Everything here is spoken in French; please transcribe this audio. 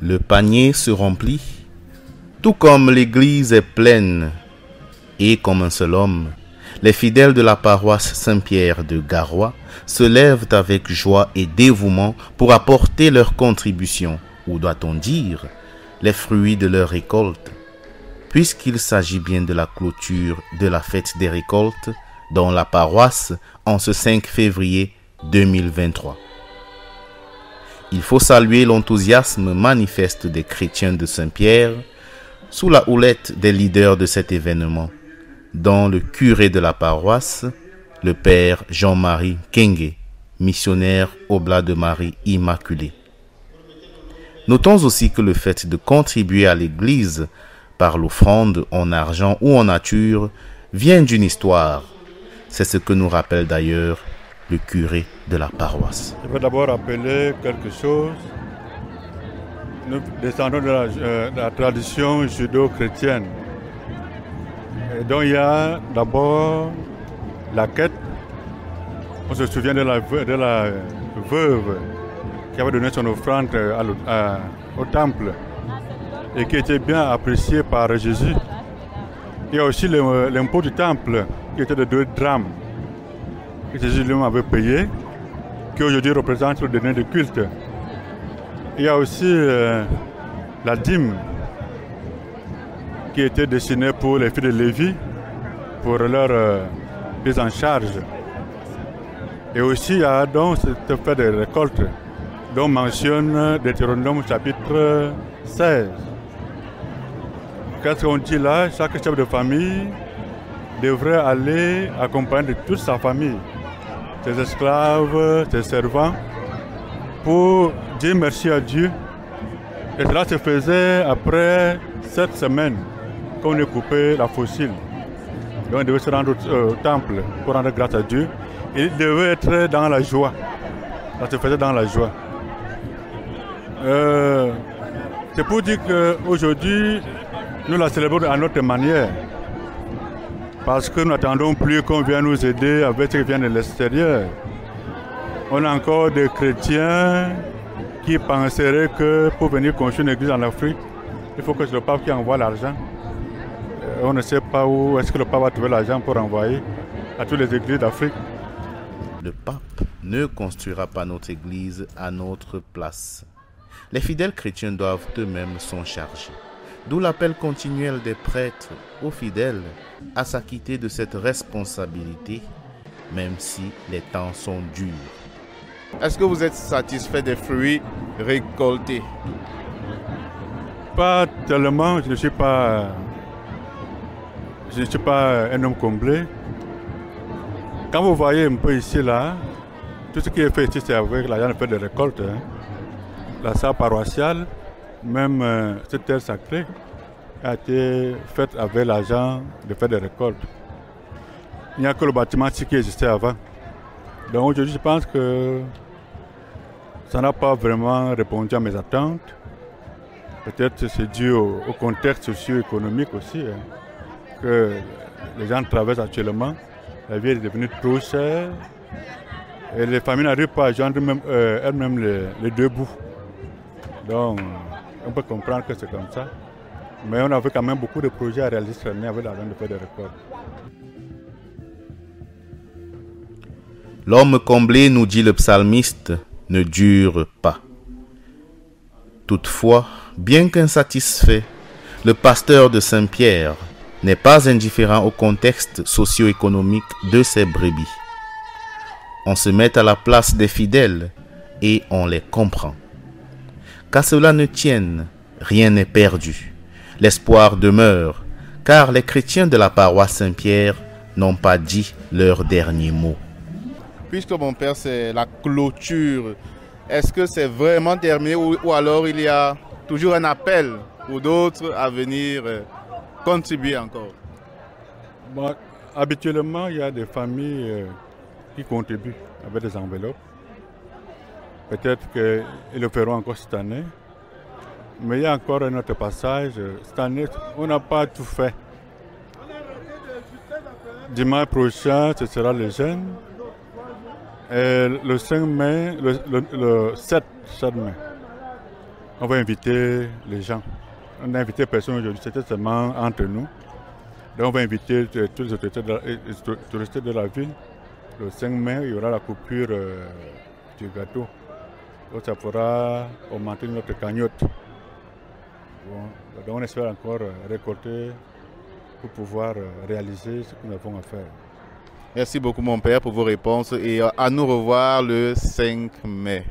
Le panier se remplit, tout comme l'église est pleine, et comme un seul homme, les fidèles de la paroisse Saint-Pierre de Garoua se lèvent avec joie et dévouement pour apporter leur contribution, ou doit-on dire, les fruits de leur récolte, puisqu'il s'agit bien de la clôture de la fête des récoltes dans la paroisse en ce 5 février 2023. Il faut saluer l'enthousiasme manifeste des chrétiens de Saint-Pierre sous la houlette des leaders de cet événement, dont le curé de la paroisse, le père Jean-Marie Kenge, missionnaire Oblat de Marie Immaculée. Notons aussi que le fait de contribuer à l'église par l'offrande en argent ou en nature vient d'une histoire. C'est ce que nous rappelle d'ailleurs le curé de la paroisse. Je vais d'abord rappeler quelque chose. Nous descendons de la tradition judo-chrétienne. Et donc il y a d'abord la quête. On se souvient de la veuve qui avait donné son offrande au temple et qui était bien appréciée par Jésus. Il y a aussi l'impôt du temple qui était de 2 drachmes que Jésus lui-même avait payé, qui aujourd'hui représente le denier de culte. Il y a aussi la dîme qui était destinée pour les filles de Lévi, pour leur prise en charge. Et aussi il y a donc cette fête de récolte dont mentionne Deutéronome chapitre 16. Qu'est-ce qu'on dit là? Chaque chef de famille devrait aller accompagner toute sa famille, ses esclaves, ses servants, pour dire merci à Dieu. Et cela se faisait après 7 semaines qu'on ait coupé la fossile. Donc on devait se rendre au temple pour rendre grâce à Dieu. Et il devait être dans la joie. Ça se faisait dans la joie. C'est pour dire qu'aujourd'hui, nous la célébrons à notre manière. Parce que nous n'attendons plus qu'on vienne nous aider avec ce qui vient de l'extérieur. On a encore des chrétiens qui penseraient que pour venir construire une église en Afrique, il faut que c'est le pape qui envoie l'argent. On ne sait pas où est-ce que le pape va trouver l'argent pour envoyer à toutes les églises d'Afrique. Le pape ne construira pas notre église à notre place. Les fidèles chrétiens doivent eux-mêmes s'en charger. D'où l'appel continuel des prêtres aux fidèles à s'acquitter de cette responsabilité, même si les temps sont durs. Est-ce que vous êtes satisfait des fruits récoltés? Pas tellement, je ne suis pas un homme comblé. Quand vous voyez un peu ici, là, tout ce qui est fait ici, c'est avec l'argent de fête de récolte. La salle paroissiale, même cette terre sacrée, a été faite avec l'argent de fête de récolte. Il n'y a que le bâtiment ici qui existait avant. Donc aujourd'hui, je pense que ça n'a pas vraiment répondu à mes attentes. Peut-être que c'est dû au contexte socio-économique aussi, que les gens traversent actuellement. La vie est devenue trop chère et les familles n'arrivent pas à joindre elles-mêmes les deux bouts. Donc, on peut comprendre que c'est comme ça. Mais on avait quand même beaucoup de projets à réaliser cette année avec l'argent de fête de récolte. L'homme comblé, nous dit le psalmiste, ne dure pas. Toutefois, bien qu'insatisfait, le pasteur de Saint-Pierre n'est pas indifférent au contexte socio-économique de ses brebis. On se met à la place des fidèles et on les comprend. Qu'à cela ne tienne, rien n'est perdu. L'espoir demeure, car les chrétiens de la paroisse Saint-Pierre n'ont pas dit leur dernier mot. Puisque mon père, c'est la clôture, est-ce que c'est vraiment terminé ou alors il y a toujours un appel pour d'autres à venir contribuer encore? Bon, habituellement, il y a des familles qui contribuent avec des enveloppes. Peut-être qu'ils le feront encore cette année. Mais il y a encore un autre passage. Cette année, on n'a pas tout fait. Dimanche prochain, ce sera les jeunes. Et le 5 mai, le 7 mai, On va inviter les gens. On n'a invité personne aujourd'hui, c'était seulement entre nous. Donc on va inviter tous les autorités de la ville. Le 5 mai, il y aura la coupure du gâteau. Donc ça pourra augmenter notre cagnotte. Bon, donc on espère encore récolter pour pouvoir réaliser ce que nous avons à faire. Merci beaucoup mon père pour vos réponses et à nous revoir le 5 mai.